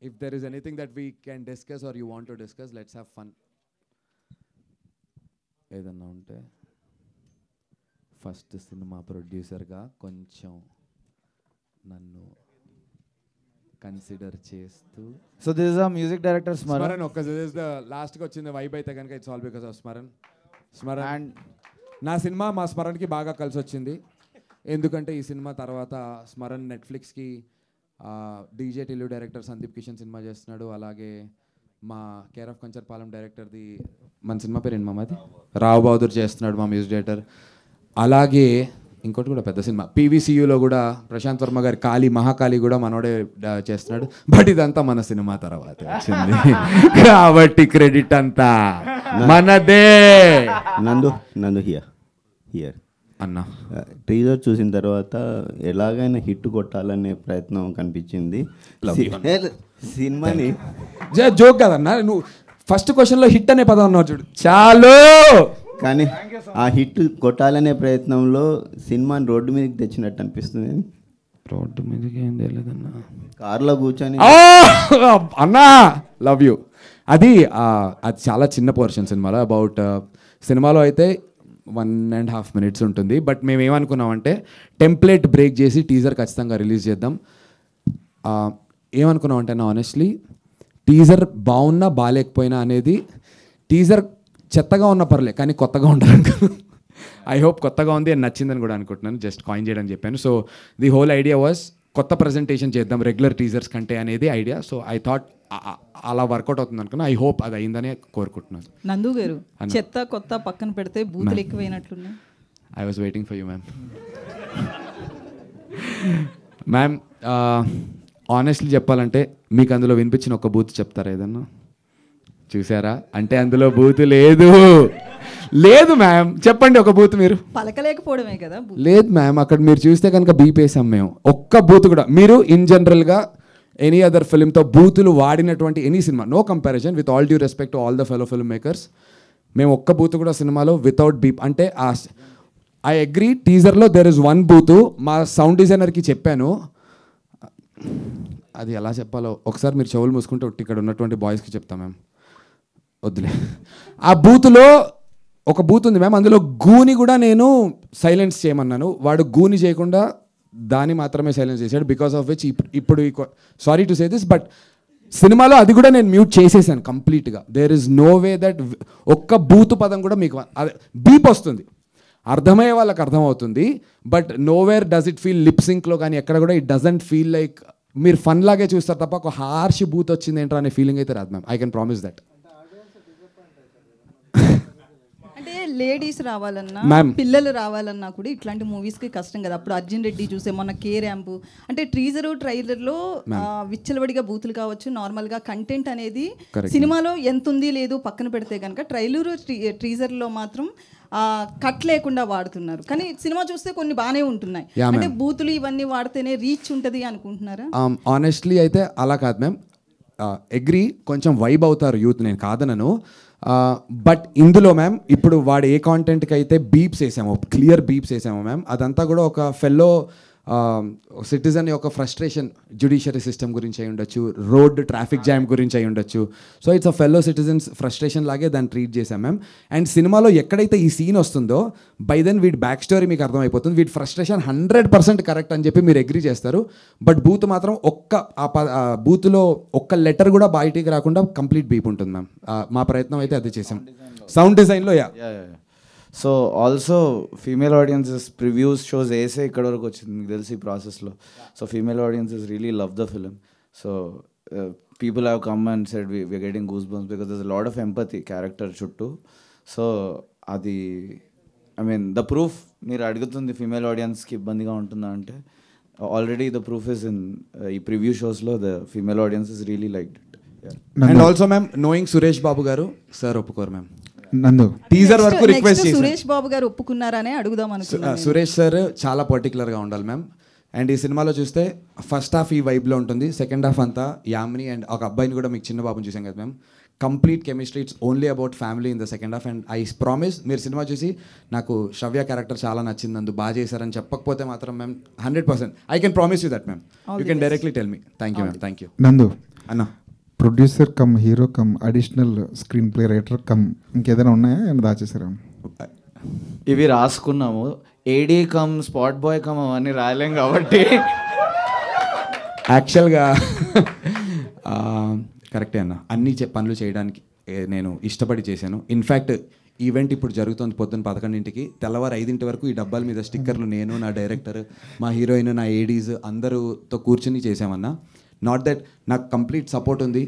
if there is anything that we can discuss or you want to discuss, let's have fun. ఏదన్నా ఉంటే first cinema ప్రొడ్యూసర్గా కొంచెం నన్ను consider చేస్తూ. So this is a music director Smaran. ఒక్క లాస్ట్కి వచ్చింది వైబ్ అయితే కనుక it's all because of Smaran and నా సినిమా మా స్మరణ్కి బాగా కలిసి వచ్చింది. ఎందుకంటే ఈ సినిమా తర్వాత స్మరణ్ నెట్ఫ్లిక్స్కి DJ Tillu director Sandeep Kishan cinema చేస్తున్నాడు. అలాగే మా కేర్ ఆఫ్ కంచర్పాలెం డైరెక్టర్ది మన సినిమా పేరు ఏంటి మాది రావు బహదూర్ చేస్తున్నాడు మా మ్యూజిక్ డైరెక్టర్. అలాగే ఇంకోటి కూడా పెద్ద సినిమా పీవీసీయూలో కూడా ప్రశాంత్ వర్మ గారి కాళీ మహాకాళి కూడా మనోడే చేస్తున్నాడు. బట్ ఇదంతా మన సినిమా తర్వాత వచ్చింది కాబట్టి క్రెడిట్ అంతా మనదే. నందు హియర్ అన్న ట్రైలర్ చూసిన తర్వాత ఎలాగైనా హిట్ కొట్టాలనే ప్రయత్నం కనిపించింది సినిమాని. జోక్ కదన్నా, నువ్వు ఫస్ట్ క్వశ్చన్లో హిట్ అనే పదం అన్నావు చూడు, చాలు. కానీ ఆ హిట్ కొట్టాలనే ప్రయత్నంలో సినిమాని రోడ్డు మీదకి తెచ్చినట్టు అనిపిస్తుంది. రోడ్డు మీదకి ఏం తెలియదన్నా, కార్లో కూర్చొని అన్నా లవ్ యూ. అది చాలా చిన్న పోర్షన్ సినిమాలో. అబౌట్ సినిమాలో అయితే 1.5 minutes ఉంటుంది. బట్ మేము ఏమనుకున్నామంటే టెంప్లెట్ బ్రేక్ చేసి టీజర్ ఖచ్చితంగా రిలీజ్ చేద్దాం. ఏమనుకున్నామంటే నా ఆనెస్ట్లీ టీజర్ బాగున్నా బాగాలేకపోయినా అనేది, టీజర్ చెత్తగా ఉన్న పర్లే కానీ కొత్తగా ఉండాలనుకున్నాను. ఐ హోప్ కొత్తగా ఉంది అని నచ్చిందని కూడా అనుకుంటున్నాను. జస్ట్ కాయిన్ చేయడానికి చెప్పాను. So the whole idea was కొత్త ప్రజెంటేషన్ చేద్దాం రెగ్యులర్ టీజర్స్ కంటే అనేది ఐడియా. సో ఐ థాట్ అలా వర్కౌట్ అవుతుంది అనుకున్నా. ఐ హోప్ అది అయిందని కోరుకుంటున్నాను. నందు గారు, చెత్త కొత్త పక్కన పెడితే బూతులు ఎక్కువైనట్లున్నాయి. I was waiting for you ma'am. Ma'am honestly చెప్పాలంటే మీకు అందులో వినిపించిన ఒక బూత్ చెప్తారా ఏదన్నా? చూసారా అంటే అందులో బూత్ లేదు. లేదు మ్యామ్, చెప్పండి ఒక బూత్ మీరు. పలకలేకపోవడమే కదా. లేదు మ్యామ్, అక్కడ మీరు చూస్తే కనుక బీప్ వేసాం మేము. ఒక్క బూత్ కూడా మీరు ఇన్ జనరల్గా ఎనీ అదర్ ఫిల్మ్తో బూతులు వాడినటువంటి any cinema, no comparison with all due respect to all the fellow film makers, మేము ఒక్క బూత్ కూడా సినిమాలో వితౌట్ బీప్ అంటే ఐ అగ్రీ టీజర్లో దెర్ ఇస్ వన్ బూత్. మా సౌండ్ డిజైనర్కి చెప్పాను, అది ఎలా చెప్పాలో ఒకసారి మీరు చెవులు మూసుకుంటే ఇక్కడ ఉన్నటువంటి బాయ్స్కి చెప్తాం మ్యామ్, వద్దులే. ఆ బూత్లో ఒక బూత్ ఉంది మ్యామ్, అందులో గూని కూడా నేను సైలెన్స్ చేయమన్నాను. వాడు గూని చేయకుండా దాన్ని మాత్రమే సైలెన్స్ చేశాడు. బికాస్ ఆఫ్ విచ్ ఇప్పుడు sorry to say this but cinema అది కూడా నేను మ్యూట్ చేసేసాను కంప్లీట్గా. There is no way that ఒక్క బూత్ పదం కూడా మీకు అదే బీప్ వస్తుంది, అర్థమయ్యే వాళ్ళకి అర్థమవుతుంది. But nowhere does it feel లిప్సింక్లో కానీ ఎక్కడ కూడా ఇట్ డజంట్ ఫీల్ లైక్ మీరు ఫన్ లాగే చూస్తారు తప్ప ఒక హార్ష్ బూత్ వచ్చింది ఏంటో అనే ఫీలింగ్ అయితే రాదు ma'am. I can promise that. అంటే లేడీస్ రావాలన్నా Ma'am. పిల్లలు రావాలన్నా కూడా ఇట్లాంటి మూవీస్కి కష్టం కదా. అప్పుడు అర్జున్ రెడ్డి చూసే మొన్న కే ర్యాంపు అంటే టీజరు ట్రైలర్లో విచ్చలవడిగా బూతులు కావచ్చు, నార్మల్గా కంటెంట్ అనేది సినిమాలో ఎంత ఉంది లేదు పక్కన పెడితే కనుక ట్రైలరు టీజర్లో మాత్రం కట్ లేకుండా వాడుతున్నారు. కానీ సినిమా చూస్తే కొన్ని బాగానే ఉంటున్నాయి. అంటే బూతులు ఇవన్నీ వాడితేనే రీచ్ ఉంటుంది అనుకుంటున్నారా? ఆనెస్ట్లీ అయితే అలా కాదు మ్యామ్. అగ్రీ, కొంచెం వైబ్ అవుతారు యూత్, నేను కాదనను. బట్ ఇందులో మ్యామ్ ఇప్పుడు వాడు ఏ కాంటెంట్కి అయితే బీప్స్ వేసామో, క్లియర్ బీప్స్ వేసామో మ్యామ్, అదంతా కూడా ఒక ఫెల్లో సిటిజన్ యొక్క ఫ్రస్ట్రేషన్ జ్యుడిషియరీ సిస్టమ్ గురించి అయి ఉండొచ్చు, రోడ్ ట్రాఫిక్ జామ్ గురించి అయి ఉండొచ్చు. So it's a fellow citizens frustration లాగే దాన్ని ట్రీట్ చేసాం మ్యామ్. అండ్ సినిమాలో ఎక్కడైతే ఈ సీన్ వస్తుందో బై దెన్ వీడి బ్యాక్ స్టోరీ మీకు అర్థమైపోతుంది. వీడి ఫ్రస్ట్రేషన్ 100% కరెక్ట్ అని చెప్పి మీరు అగ్రీ చేస్తారు. బట్ బూత్ మాత్రం బూత్లో ఒక్క లెటర్ కూడా బయటికి రాకుండా కంప్లీట్ బీప్ ఉంటుంది మ్యామ్. మా ప్రయత్నం అయితే అది చేసాం సౌండ్ డిజైన్లో. So also female audiences previews shows వేసే ఇక్కడ వరకు వచ్చింది మీకు తెలిసి ఈ ప్రాసెస్లో. So female audiences really love the film. So people have come and said we're getting goosebumps because there is lot of empathy character చుట్టూ. సో అది ఐ మీన్ ద ప్రూఫ్ మీరు అడుగుతుంది ఫీమేల్ ఆడియన్స్కి ఇబ్బందిగా ఉంటుందా అంటే already the proof is in ఈ preview షోస్లో the female audience is really like it. And also ma'am knowing Suresh Babu garu sir ఒప్పుకోరు మ్యామ్. నందు టీజర్ వరకు రిక్వెస్ట్ చేసి సురేష్ బాబు గారు ఒప్పుకున్నారనే అడుగుదాం అనుకున్నాను. సురేష్ సార్ చాలా పర్టికులర్గా ఉండాలి మ్యామ్. అండ్ ఈ సినిమాలో చూస్తే ఫస్ట్ హాఫ్ ఈ వైబ్లో ఉంటుంది, సెకండ్ హాఫ్ అంతా యామిని అండ్ ఒక అబ్బాయిని కూడా మీకు చిన్న బాబుని చూసాం కదా ma'am. Complete chemistry, it's only about family in the second half. And I promise మీరు సినిమా చూసి నాకు శ్రవ్య క్యారెక్టర్ చాలా నచ్చింది అందు బాగా చేశారని చెప్పకపోతే మాత్రం ma'am 100% I can promise you that ma'am. You can directly tell me. Thank you ma'am. Thank you నందు. అన్న producer come hero come additional screen play writer cum ఇంకేదైనా ఉన్నాయా ఏమైనా దాచేసారా? ఇవి రాసుకున్నాము. ఏడీ కమ్ స్పాట్ బాయ్ కమ్ అవన్నీ రాయలేం కాబట్టి యాక్చువల్గా కరెక్టే అన్న, అన్ని పనులు చేయడానికి నేను ఇష్టపడి చేశాను. ఇన్ఫ్యాక్ట్ ఈవెంట్ ఇప్పుడు జరుగుతుంది పొద్దున్న 11ంటికి, తెల్లవారు 5 వరకు ఈ డబ్బాల మీద స్టిక్కర్లు నేను, నా డైరెక్టర్, మా హీరోయిన్, నా ఏడీస్ అందరూతో కూర్చుని చేసామన్నా. నాట్ దట్ నాకు కంప్లీట్ సపోర్ట్ ఉంది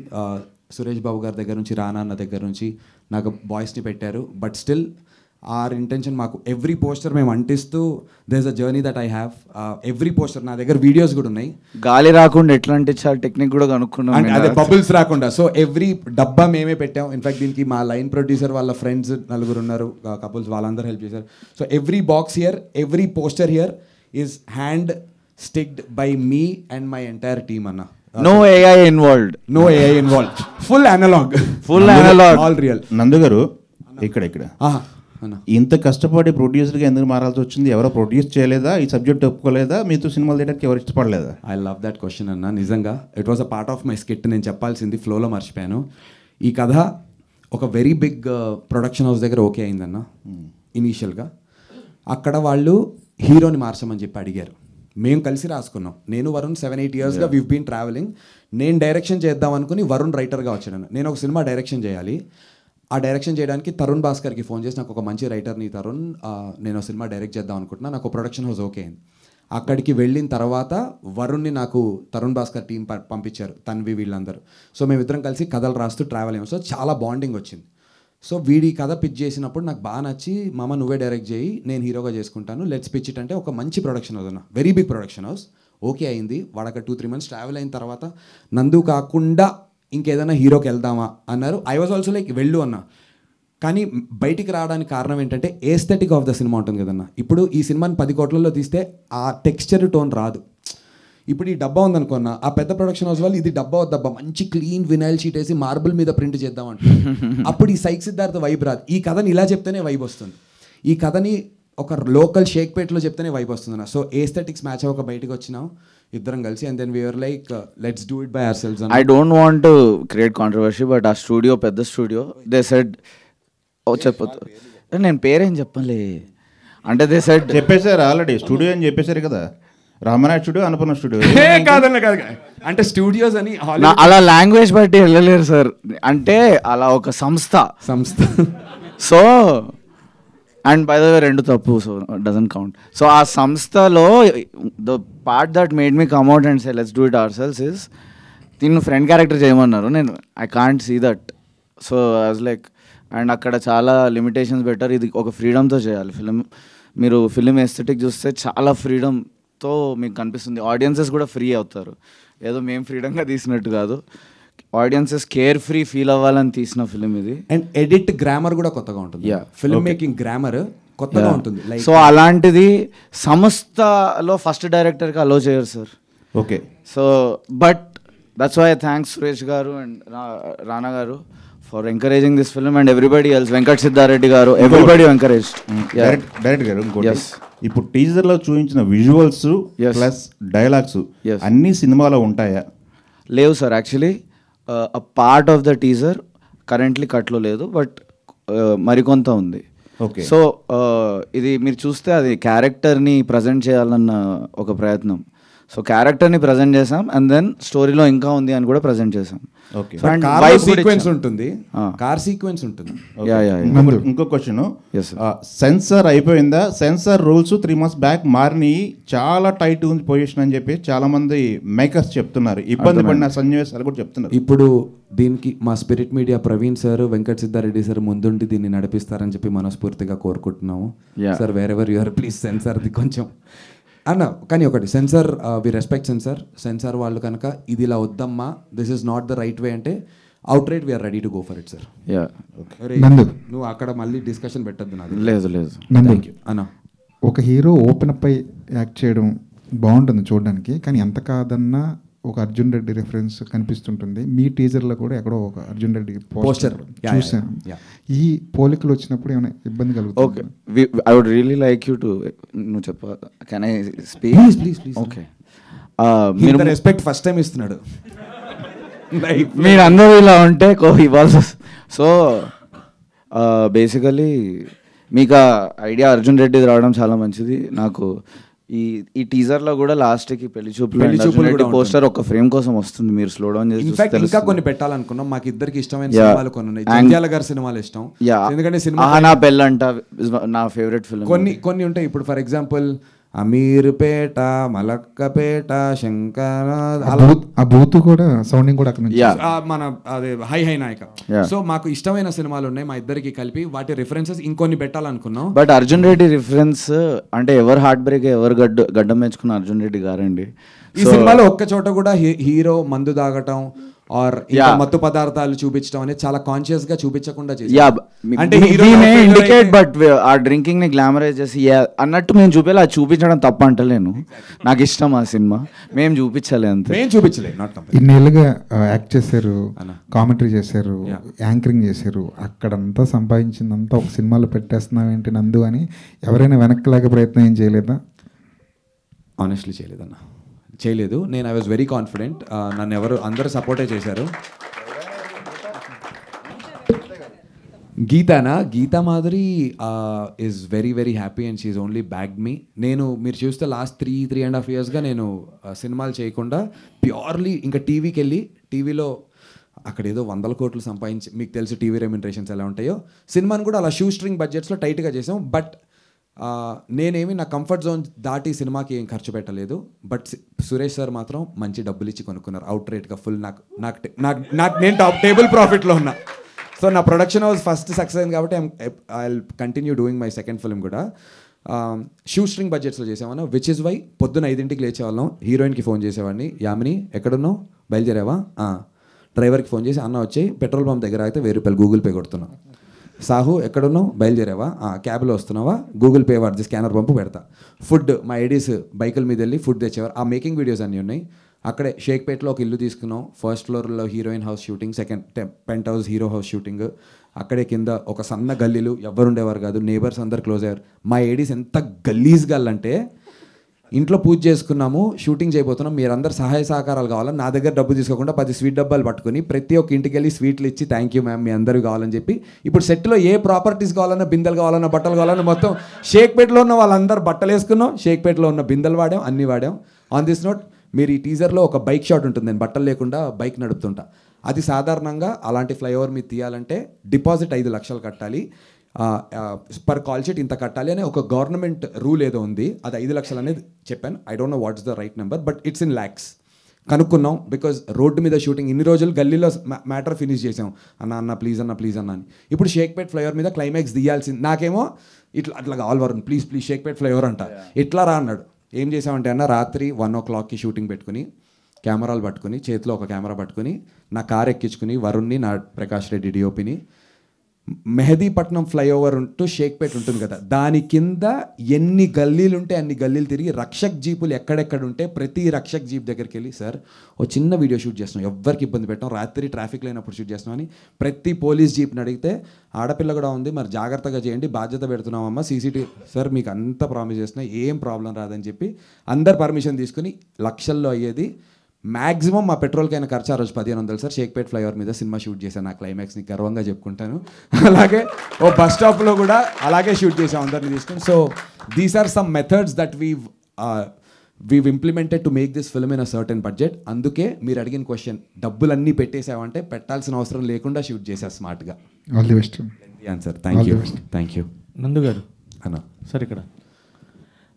సురేష్ బాబు గారి దగ్గర నుంచి, రానా అన్న దగ్గర నుంచి నాకు బాయ్స్ని పెట్టారు. బట్ స్టిల్ ఆర్ ఇంటెన్షన్ మాకు ఎవ్రీ పోస్టర్ మేము అంటిస్తూ there is a journey that I have. Every poster నా దగ్గర వీడియోస్ కూడా ఉన్నాయి, గాలి రాకుండా ఎట్లా అంటించాలి టెక్నిక్ కూడా కనుక్కున్నాం, అదే బబుల్స్ రాకుండా. సో ఎవ్రీ డబ్బా మేమే పెట్టాం. ఇన్ఫాక్ట్ దీనికి మా లైన్ ప్రొడ్యూసర్ వాళ్ళ ఫ్రెండ్స్ 4 ఉన్నారు కపుల్స్, వాళ్ళందరూ హెల్ప్ చేశారు. So every box here, every poster here is hand sticked by me and my entire team అన్న. No AI involved, no AI involved, full analog, all real. Nandu garu ఇక్కడ అన్న ఇంత కష్టపడి ప్రొడ్యూసర్గా ఎందుకు మారాల్సి వచ్చింది? ఎవరో ప్రొడ్యూస్ చేయలేదా? ఈ సబ్జెక్ట్ ఒప్పుకోలేదా? మీతో సినిమాలు తీయడానికి ఎవరు ఇష్టపడలేదా? ఐ లవ్ దట్ క్వశ్చన్ అన్న. నిజంగా it was a part of my skit. నేను చెప్పాల్సింది ఫ్లోలో మర్చిపోయాను. ఈ కథ ఒక వెరీ బిగ్ ప్రొడక్షన్ హౌస్ దగ్గర ఓకే అయిందన్న ఇనీషియల్గా. అక్కడ వాళ్ళు హీరోని మార్చమని చెప్పి అడిగారు. మేము కలిసి రాసుకున్నాం. నేను వరుణ్ 7-8 ఇయర్స్గా వీవ్ బీన్ ట్రావెలింగ్. నేను డైరెక్షన్ చేద్దాం అనుకుని వరుణ్ రైటర్గా వచ్చాను. నేను ఒక సినిమా డైరెక్షన్ చేయాలి. ఆ డైరెక్షన్ చేయడానికి తరుణ్ భాస్కర్కి ఫోన్ చేసి, నాకు ఒక మంచి రైటర్ని తరుణ్, నేను సినిమా డైరెక్ట్ చేద్దాం అనుకుంటున్నా, నాకు ప్రొడక్షన్ హౌస్ ఓకే అయింది. అక్కడికి వెళ్ళిన తర్వాత వరుణ్ని నాకు తరుణ్ భాస్కర్ టీం పంపించారు, తన్వి వీళ్ళందరూ. సో మేమిద్దరం కలిసి కథలు రాస్తూ ట్రావెల్ అయ్యాం. సో చాలా బాండింగ్ వచ్చింది. సో వీడి కథ పిచ్ చేసినప్పుడు నాకు బాగా నచ్చి, మామ నువ్వే డైరెక్ట్ చేయి, నేను హీరోగా చేసుకుంటాను, లెట్స్ పిచ్ ఇట్ అంటే ఒక మంచి ప్రొడక్షన్ హౌస్ అన్న, very big production house. Okay అయింది. వాడక 2-3 మంత్స్ ట్రావెల్ అయిన తర్వాత నందు కాకుండా ఇంకేదైనా హీరోకి వెళ్దామా అన్నారు. ఐ వాజ్ ఆల్సో లైక్ వెళ్ళు అన్న. కానీ బయటికి రావడానికి కారణం ఏంటంటే ఏస్థెటిక్ ఆఫ్ ద సినిమా ఉంటుంది కదన్న. ఇప్పుడు ఈ సినిమాని 10 కోట్లలో తీస్తే ఆ టెక్స్చర్ టోన్ రాదు. ఇప్పుడు ఈ డబ్బా ఉందనుకున్నా, ఆ పెద్ద ప్రొడక్షన్ హౌస్ వాళ్ళు ఇది డబ్బా వద్దబ్బా మంచి క్లీన్ వినైల్ షీట్ వేసి మార్బుల్ మీద ప్రింట్ చేద్దాం అంటే అప్పుడు ఈ సైక్ సిద్ధార్థ వైబ్ రాదు. ఈ కథని ఇలా చెప్తేనే వైబ్ వస్తుంది. ఈ కథని ఒక లోకల్ షేక్పేట్లో చెప్తేనే వైబ్ వస్తుంది అన్న. సో ఏస్థెటిక్స్ మ్యాచ్ అవ్వక బయటకు వచ్చినాం ఇద్దరం కలిసి, and then we are like let's do it by ourselves. I don't want to create controversy, but ఆ స్టూడియో పెద్ద స్టూడియో, దే సెడ్ చెప్పొద్దు, నేను పేరేం చెప్పలే అంటే దే సెడ్ చెప్పేశారు ఆల్రెడీ, స్టూడియో అని చెప్పేశారు కదా, రామనాథ్ స్టూడియో, అన్నపూర్ణ స్టూడియో. కాదన్న కాదు, అంటే స్టూడియోస్ అని అలా లాంగ్వేజ్ బట్టి వెళ్ళలేరు సార్, అంటే అలా ఒక సంస్థ. So and by the way 2 తప్పు, సో డజంట్ కౌంట్. సో ఆ సంస్థలో the part that made me come out and say let's do it ourselves is, దీన్ని ఫ్రెండ్ క్యారెక్టర్ చేయమన్నారు. నేను I can't see that. So I was like, and అక్కడ చాలా limitations పెట్టారు. ఇది ఒక ఫ్రీడమ్తో చేయాలి ఫిలిం. మీరు ఫిలిం ఎస్థెటిక్ చూస్తే చాలా ఫ్రీడమ్తో మీకు కనిపిస్తుంది. ఆడియన్సెస్ కూడా ఫ్రీ అవుతారు, ఏదో మేము ఫ్రీడమ్గా తీసినట్టు కాదు. ఆడియన్సెస్ కేర్ ఫ్రీ ఫీల్ అవ్వాలని తీసిన ఫిలిం ఇది. అండ్ ఎడిట్ గ్రామర్ కూడా కొత్తగా ఉంటుంది. ఫిల్మ్ మేకింగ్ గ్రామర్ కొత్తగా ఉంటుంది. సో అలాంటిది సంస్థలో ఫస్ట్ డైరెక్టర్కి అలో చేయరు sir. Okay. So but that's why thanks Suresh garu and Rana garu for encouraging this film and everybody else. Venkat Siddhareddy garu, everybody encourage. Direct గారు ఇంకోటి, ఇప్పుడు టీజర్లో చూపించిన విజువల్స్ ప్లస్ డైలాగ్స్ అన్ని సినిమాలో ఉంటాయా? లేవు sir. Actually a part of the teaser currently కట్లో లేదు, బట్ మరికొంత ఉంది. ఓకే. సో ఇది మీరు చూస్తే అది క్యారెక్టర్ని ప్రజెంట్ చేయాలన్న ఒక ప్రయత్నం. సో క్యారెక్టర్ని ప్రజెంట్ చేసాం, అండ్ దెన్ స్టోరీలో ఇంకా ఉంది అని కూడా ప్రజెంట్ చేసాం. ఓకే. సీక్వెన్స్ ఉంటుంది, కార్ సీక్వెన్స్ ఉంటుంది. ఇంకో క్వశ్చన్, సెన్సార్ అయిపోయిందా? సెన్సార్ రూల్స్ 3 months బ్యాక్ మారినాయి, చాలా టైట్ ఉంది పొజిషన్ అని చెప్పి చాలా మంది మేకర్స్ చెప్తున్నారు, ఇబ్బంది పడిన సన్నివేశాలు కూడా చెప్తున్నారు. ఇప్పుడు దీనికి మా spirit media Praveen sir, Venkat Siddha Reddy sir ముందుండి దీన్ని నడిపిస్తారని చెప్పి మనస్ఫూర్తిగా కోరుకుంటున్నాము. సార్ వేరెవర్ యూఆర్ ప్లీజ్ సెన్సార్ది కొంచెం అన్న. కానీ ఒకటి, సెన్సార్ వి రెస్పెక్ట్ సెన్సార్ వాళ్ళు కనుక ఇది ఇలా వద్దమ్మా, this is not the right way అంటే outright we are ready to go for it sir. నువ్వు అక్కడ మళ్ళీ డిస్కషన్ పెట్టద్దు. నాకు లేదు అన్న. ఒక హీరో ఓపెన్ అప్ అయి యాక్ట్ చేయడం బాగుంటుంది చూడడానికి, కానీ ఎంత కాదన్నా ఒక అర్జున్ రెడ్డి రిఫరెన్స్ కనిపిస్తుంటుంది. మీ టీజర్లో కూడా ఎక్కడో ఒక అర్జున్ రెడ్డి పోస్టర్ చూసాను. ఈ పోలికలు వచ్చినప్పుడు ఏమైనా ఇబ్బంది కలుగుతుంది? Okay, I would really like you to, నువ్వు చెప్ప, can I speak? Please. Okay. మీరు రెస్పెక్ట్ ఫస్ట్ టైం ఇస్తున్నాడు. మీరందరూ ఇలా ఉంటే ఇవ్వాల్సి. సో బేసికలీ మీకు ఆ ఐడియా అర్జున్ రెడ్డిది రావడం చాలా మంచిది. నాకు ఈ టీజర్లో కూడా లాస్ట్కి పెళ్లి చూపులు పోస్టర్ ఒక ఫ్రేమ్ కోసం వస్తుంది, మీరు స్లో డౌన్ చేసి ఇన్ఫాక్ట్ ఇంకా కొన్ని పెట్టాలనుకున్నాం. మాకు ఇద్దరికి ఇష్టమైన సినిమాలు కొన్ని ఉన్నాయి. జంధ్యాల గారి సినిమాలు ఇష్టం, ఎందుకంటే సినిమా నా పెళ్ళంట నా ఫేవరెట్ ఫిల్మ్. కొన్ని ఉంటాయి. ఇప్పుడు ఫర్ ఎగ్జాంపుల్ అమీర్పేట, మలక్కపేట, శంకర, ఆ బూత్ కూడా సౌండింగ్ కూడా అక్కడ నుంచి మన అదే హై నాయక. సో మాకు ఇష్టమైన సినిమాలు ఉన్నాయి మా ఇద్దరికి కలిపి, వాటి రిఫరెన్సెస్ ఇంకొన్ని పెట్టాలనుకున్నాం. బట్ అర్జున్ రెడ్డి రిఫరెన్స్ అంటే ఎవరు హార్ట్ బ్రేక్ ఎవరు గడ్డం మెచ్చుకున్న అర్జున్ రెడ్డి గారండి. ఈ సినిమాలో ఒక్క చోట కూడా హీరో మందు తాగటం ఆర్ మత్తు పదార్థాలు చూపించడం అనేది చాలా కాన్షియస్ గా చూపించకుండా అంటే ఇండికేట్, బట్ ఆ డ్రింకింగ్ ని గ్లామరైజ్ చేసి అన్నట్టు మేము చూపేలా చూపించడం తప్ప అంటలేను. నాకు ఇష్టం ఆ సినిమా, మేము చూపించాలి అంతే. మేము చూపించలేదు. ఇన్నేళ్ళుగా యాక్ట్ చేశారు, కామెంటరీ చేశారు, యాంకరింగ్ చేశారు, అక్కడంతా సంపాదించిందంతా ఒక సినిమాలో పెట్టేస్తున్నావు ఏంటి నందు అని ఎవరైనా వెనక్కి లాగే ప్రయత్నం ఏం చేయలేదా? ఆనెస్ట్లీ చేయలేదు. నేను ఐ వాజ్ వెరీ కాన్ఫిడెంట్. నన్ను అందరూ సపోర్టే చేశారు. Geetha Madhuri is very very happy and she only bagged me. మీరు చూస్తే లాస్ట్ 3.5 yearsగా నేను సినిమాలు చేయకుండా ప్యూర్లీ ఇంకా టీవీకి వెళ్ళి టీవీలో అక్కడ ఏదో 100 కోట్లు సంపాదించి, మీకు తెలుసు టీవీ రెమ్యునరేషన్స్ ఎలా ఉంటాయో, సినిమాని కూడా అలా షూ స్ట్రింగ్ బడ్జెట్స్లో టైట్గా చేసాం. బట్ నేనేమి నా కంఫర్ట్ జోన్ దాటి సినిమాకి ఏం ఖర్చు పెట్టలేదు. బట్ సురేష్ సార్ మాత్రం మంచి డబ్బులు ఇచ్చి కొనుక్కున్నారు అవుట్ రేట్గా ఫుల్. నేను టేబుల్ ప్రాఫిట్లో ఉన్నా. సో నా ప్రొడక్షన్ హౌస్ ఫస్ట్ సక్సెస్ అయింది కాబట్టి I continue doing my second film కూడా షూ స్ట్రింగ్ బడ్జెట్స్లో చేసామన్నా. విచ్ ఇస్ వై పొద్దున్న 5ంటికి లేచేవాళ్ళం. హీరోయిన్కి ఫోన్ చేసేవాడిని, యామిని ఎక్కడున్నావు, బయలుదేరావా, డ్రైవర్కి ఫోన్ చేసి అన్న వచ్చి పెట్రోల్ పంప్ దగ్గర అయితే 1000 రూపాయలు గూగుల్ పే కొడుతున్నాం. సాహు ఎక్కడున్నావు, బయలుదేరావా, క్యాబ్లో వస్తున్నావా, గూగుల్ పే వాడిది స్కానర్ పంపు పెడతా. ఫుడ్ మా ఐడీస్ బైకుల మీద వెళ్ళి ఫుడ్ తెచ్చేవారు. ఆ మేకింగ్ వీడియోస్ అన్నీ ఉన్నాయి. అక్కడే షేక్పేట్లో ఒక ఇల్లు తీసుకున్నాం. ఫస్ట్ ఫ్లోర్లో heroine house shooting, second penthouse hero house shooting. అక్కడే కింద ఒక సన్న గల్లీలు, ఎవరుండేవారు కాదు, నేబర్స్ అందరు క్లోజ్ అయ్యారు. మా ఐడీస్ ఎంత గల్లీస్ గల్లంటే ఇంట్లో పూజ చేసుకున్నాము, షూటింగ్ చేయబోతున్నాం, మీరందరూ సహాయ సహకారాలు కావాలని నా దగ్గర డబ్బు తీసుకోకుండా 10 స్వీట్ డబ్బాలు పట్టుకుని ప్రతి ఒక్క ఇంటికి వెళ్ళి స్వీట్లు ఇచ్చి థ్యాంక్ యూ మ్యామ్ మీ అందరూ కావాలని చెప్పి. ఇప్పుడు సెట్లో ఏ ప్రాపర్టీస్ కావాలన్నా, బిందెలు కావాలన్నా, బట్టలు కావాలన్నా మొత్తం షేక్పేట్లో ఉన్న వాళ్ళందరూ బట్టలు వేసుకున్నాం, షేక్పేట్లో ఉన్న బిందెలు వాడాం, అన్నీ వాడాం. ఆన్ దిస్ నోట్, మీరు ఈ టీజర్లో ఒక బైక్ షాట్ ఉంటుంది, నేను బట్టలు లేకుండా బైక్ నడుపుతుంటా. అది సాధారణంగా అలాంటి ఫ్లైఓవర్ మీద తీయాలంటే డిపాజిట్ 5 లక్షలు కట్టాలి, పర్ కాల్ షీట్ ఇంత కట్టాలి అనే ఒక గవర్నమెంట్ రూల్ ఏదో ఉంది. అది 5 లక్షలు అనేది చెప్పాను. I don't know what's the right number, but it's in lakhs. కనుక్కున్నాం బికాజ్ రోడ్డు మీద షూటింగ్ ఇన్ని రోజులు గల్లీలో మ్యాటర్ ఫినిష్ చేసాం. అన్న ప్లీజ్ అన్న అని. ఇప్పుడు షేక్పేట్ ఫ్లైఓవర్ మీద క్లైమాక్స్ తీయాల్సింది. నాకేమో అట్లా కావాలి వరుణ్ ప్లీజ్ షేక్పేట్ ఫ్లైఓవర్ అంట. ఎట్లా రా అన్నాడు. ఏం చేసామంటే అన్న రాత్రి 1 o'clockకి షూటింగ్ పెట్టుకుని కెమెరాలు పట్టుకుని, చేతిలో ఒక కెమెరా పట్టుకుని, నా కార్ ఎక్కించుకుని వరుణ్ని, నా ప్రకాష్ రెడ్డి డిఓపిని, మెహదీపట్నం ఫ్లైఓవర్ ఉంటూ షేక్పేట్ ఉంటుంది కదా, దాని కింద ఎన్ని గల్లీలు ఉంటే అన్ని గల్లీలు తిరిగి రక్షక్ జీపులు ఎక్కడెక్కడ ఉంటే ప్రతి రక్షక్ జీప్ దగ్గరికి వెళ్ళి సార్ ఓ చిన్న వీడియో షూట్ చేస్తున్నాం, ఎవ్వరికి ఇబ్బంది పెట్టాం, రాత్రి ట్రాఫిక్ లేనప్పుడు షూట్ చేస్తున్నాం అని ప్రతి పోలీస్ జీప్ని అడిగితే ఆడపిల్ల కూడా ఉంది మరి జాగ్రత్తగా చేయండి బాధ్యత పెడుతున్నామమ్మా సీసీటీవీ సార్ మీకు అంతా ప్రామిస్ చేస్తున్నా ఏం ప్రాబ్లం రాదని చెప్పి అందరు పర్మిషన్ తీసుకుని లక్షల్లో అయ్యేది. మ్యాక్సిమం మా పెట్రోల్కైనా ఖర్చు ఆ రోజు 1500 సార్. షేక్పేట్ ఫ్లైఓవర్ మీద సినిమా షూట్ చేశాను, నా క్లైమాక్స్ని గర్వంగా చెప్పుకుంటాను. అలాగే ఓ బస్ స్టాప్లో కూడా అలాగే షూట్ చేసాం అందరినీ తీసుకుని. So these are some methods that we've implemented to make this film in a certain budget. అందుకే మీరు అడిగిన క్వశ్చన్ డబ్బులన్నీ పెట్టేసామంటే పెట్టాల్సిన అవసరం లేకుండా షూట్ చేసా స్మార్ట్గా. All the best answer. Thank you నందు గారు అన్న. సార్ ఇక్కడ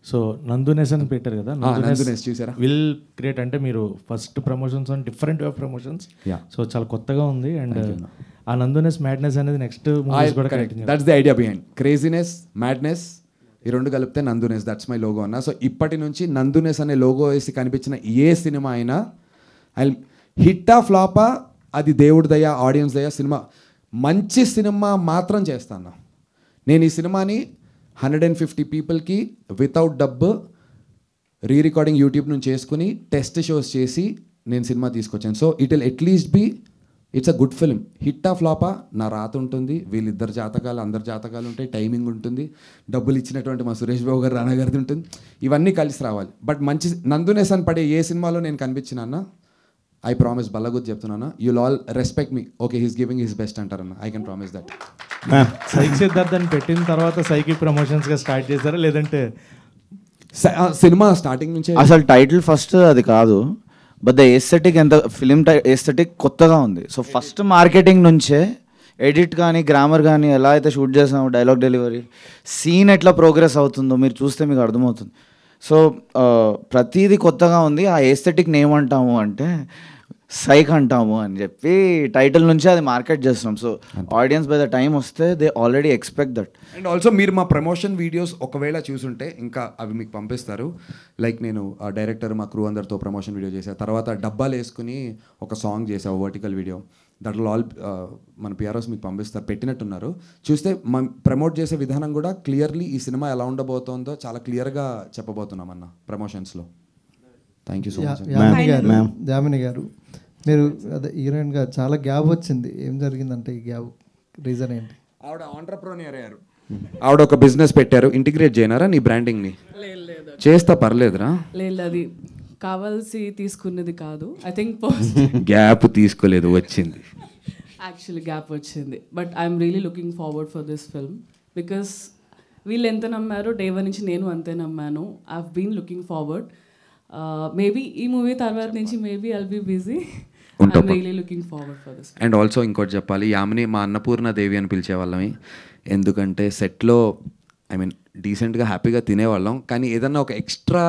సో నందునెస్ అని పెట్టారు కదా, నందునెస్ చూసారా? విల్ క్రియేట్ అంటే మీరు first promotions and different way of promotions, so చాలా కొత్తగా ఉంది. అండ్ ఆ నందునెస్ మ్యాడ్నెస్ అనేది నెక్స్ట్ మూవీస్ కూడా continue. That's the idea behind craziness madness ఈ రెండు కలిపితే నందునెస్. దట్స్ మై లోగో అన్న. సో ఇప్పటి నుంచి నందునెస్ అనే లోగో వేసి కనిపించిన ఏ సినిమా అయినా ఐ హిట్టా ఫ్లాపా అది దేవుడి దయ ఆడియన్స్ దయ. సినిమా మంచి సినిమా మాత్రం చేస్తాను నేను. ఈ సినిమాని 150 పీపుల్కి వితౌట్ డబ్బు రికార్డింగ్ యూట్యూబ్ నుంచి చేసుకుని టెస్ట్ షోస్ చేసి నేను సినిమా తీసుకొచ్చాను. So it will at least be it's a good film. హిట్టా ఫ్లాపా నా రాత ఉంటుంది, వీళ్ళిద్దరు జాతకాలు అందరి జాతకాలు ఉంటాయి, టైమింగ్ ఉంటుంది, డబ్బులు ఇచ్చినటువంటి మా సురేష్ బాబు గారు రానా గారిది ఉంటుంది, ఇవన్నీ కలిసి రావాలి. బట్ మంచి నందునెస్ అని పడే ఏ సినిమాలో నేను కనిపించినా ఐ ప్రామిస్ బల్లగుద్ది చెప్తున్నాను, you'll all respect me. Okay, he's giving his best అంటారన్న. I can promise that. Psych Siddharth అని పెట్టిన తర్వాత సైకి ప్రమోషన్స్గా స్టార్ట్ చేశారా, లేదంటే సినిమా స్టార్టింగ్ నుంచే అసలు టైటిల్ ఫస్ట్ అది కాదు, బట్ ద ఎస్థెటిక్ ఎంత ఫిలిం ఎస్థెటిక్ కొత్తగా ఉంది. సో ఫస్ట్ మార్కెటింగ్ నుంచే ఎడిట్ కానీ గ్రామర్ కానీ ఎలా అయితే షూట్ చేసామో, డైలాగ్ డెలివరీ, సీన్ ఎట్లా ప్రోగ్రెస్ అవుతుందో మీరు చూస్తే మీకు అర్థమవుతుంది. సో ప్రతిదీ కొత్తగా ఉంది. ఆ ఎస్థెటిక్ని ఏమంటాము అంటే సైక్ అంటాము అని చెప్పి టైటిల్ నుంచే అది మార్కెట్ చేస్తున్నాం. So audience by the time వస్తే they already expect that. And also మీరు మా ప్రమోషన్ వీడియోస్ ఒకవేళ చూసుంటే ఇంకా అవి మీకు పంపిస్తారు. లైక్ నేను డైరెక్టర్ మా క్రూ అందరితో ప్రమోషన్ వీడియో చేశాను. తర్వాత డబ్బాలు వేసుకుని ఒక సాంగ్ చేసావు, వర్టికల్ వీడియో. దాంట్లో ఆల్ మన పిఆర్ఓస్ మీకు పంపిస్తారు, పెట్టినట్టున్నారు. చూస్తే మనం ప్రమోట్ చేసే విధానం కూడా క్లియర్లీ ఈ సినిమా ఎలా ఉండబోతుందో చాలా క్లియర్గా చెప్పబోతున్నాం అన్న ప్రమోషన్స్లో. Thank you so much. Jamini garu, మీరు అదే హీరోయిన్గా చాలా గ్యాప్ వచ్చింది. ఏం జరిగిందంటే ఈ గ్యాప్ రీజన్ ఏంటి? ఆవిడ ఆంటర్ప్రెన్యూర్ అయ్యారు, ఆవిడ ఒక బిజినెస్ పెట్టారు. ఇంటిగ్రేట్ చేయనారా నీ బ్రాండింగ్ని? చేస్తా, పర్లేదురా. లేదు, అది కావాల్సి తీసుకున్నది కాదు. ఐ థింక్ గ్యాప్ తీసుకోలేదు, వచ్చింది. యాక్చువల్లీ గ్యాప్ వచ్చింది. But I'm really looking forward for this film because వీళ్ళు ఎంత నమ్మారో డే వన్ నుంచి నేను అంతే నమ్మాను. I been looking forward. Maybe ఈ మూవీ తర్వాత నుంచి maybe I'll be busy. I'm really looking forward for this. And also ఇంకోటి చెప్పాలి, యామిని మా అన్నపూర్ణ దేవి అని పిలిచేవాళ్ళమి. ఎందుకంటే సెట్లో ఐ మీన్ డీసెంట్గా హ్యాపీగా తినేవాళ్ళం, కానీ ఏదన్నా ఒక ఎక్స్ట్రా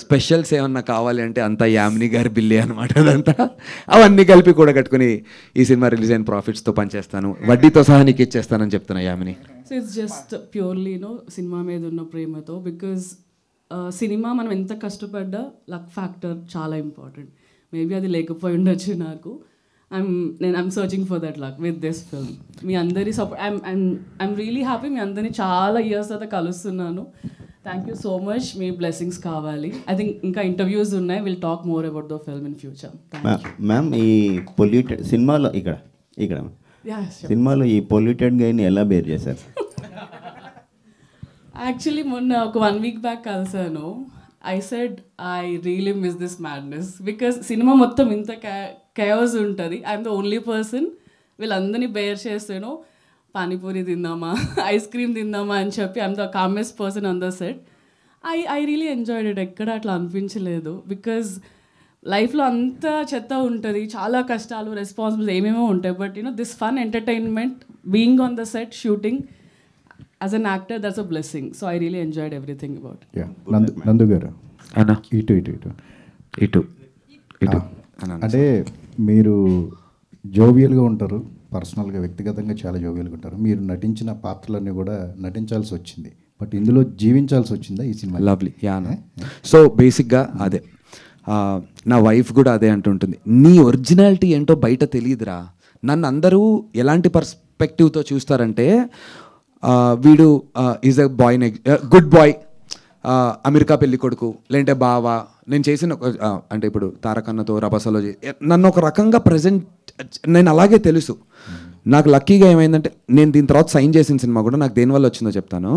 స్పెషల్స్ ఏమన్నా కావాలి అంటే అంతా యామిని గారి బిల్లే అనమాట. అదంతా అవన్నీ కలిపి కూడా కట్టుకుని ఈ సినిమా రిలీజ్ అయిన ప్రాఫిట్స్తో పనిచేస్తాను, వడ్డీతో సహా నీకు ఇచ్చేస్తానని చెప్తున్నా Yamini. So it's just purely cinema మీద ఉన్న ప్రేమతో. బికాజ్ సినిమా మనం ఎంత కష్టపడ్డా లక్ ఫ్యాక్టర్ చాలా ఇంపార్టెంట్. మేబీ అది లేకపోయి ఉండొచ్చు నాకు. I'm searching for that luck with this film. మీ అందరి సపోర్ట్, ఐఎమ్ రియలీ హ్యాపీ. మీ అందరినీ చాలా ఇయర్స్ తర్వాత కలుస్తున్నాను. Thank you so much. మీ బ్లెస్సింగ్స్ కావాలి. ఐ థింక్ ఇంకా ఇంటర్వ్యూస్ ఉన్నాయి. Will talk more about the film in future. Ma'am, ఈ పొల్యూటెడ్ సినిమాలో ఇక్కడ సినిమాలో ఈ పొల్యూటెడ్ గైని ఎలా బేర్ చేశారు? యాక్చువల్లీ మొన్న ఒక 1 week బ్యాక్ కలిసాను. I said I really miss this madness because cinema మొత్తం ఇంత కయాస్ ఉంటుంది. ఐఎమ్ ద ఓన్లీ పర్సన్ వీళ్ళందరినీ బేర్ చేస్తాను. పానీపూరి తిందామా, ఐస్ క్రీమ్ తిందామా అని చెప్పి I'm the calmest person on the set. I really enjoyed it. ఎక్కడ అట్లా అనిపించలేదు బికాజ్ లైఫ్లో అంత చెత్త ఉంటుంది, చాలా కష్టాలు, రెస్పాన్సిబుల్స్ ఏమేమో ఉంటాయి. But this fun entertainment, being on the set, shooting as an actor, that's a blessing. So I really enjoyed everything about it. నందు గారు, ఇటు అంటే మీరు జోవియల్గా ఉంటారు, పర్సనల్గా వ్యక్తిగతంగా చాలా జోవియల్గా ఉంటారు. మీరు నటించిన పాత్రలన్నీ కూడా నటించాల్సి వచ్చింది, బట్ ఇందులో జీవించాల్సి వచ్చిందా ఈ సినిమా? లవ్లీ. యానా. సో బేసిక్గా అదే నా వైఫ్ కూడా అదే అంటుంటుంది, నీ ఒరిజినాలిటీ ఏంటో బయట తెలియదురా. నన్ను అందరూ ఎలాంటి పర్స్పెక్టివ్తో చూస్తారంటే, వీడు is a boy, good boy, America పెళ్లి కొడుకు, లేదంటే బావా. నేను చేసిన అంటే ఇప్పుడు తారకన్నతో రభసలో నన్ను ఒక రకంగా ప్రజెంట్, నేను అలాగే తెలుసు. నాకు లక్కీగా ఏమైందంటే, నేను దీని తర్వాత సైన్ చేసిన సినిమా కూడా నాకు దేనివల్ల వచ్చిందో చెప్తాను.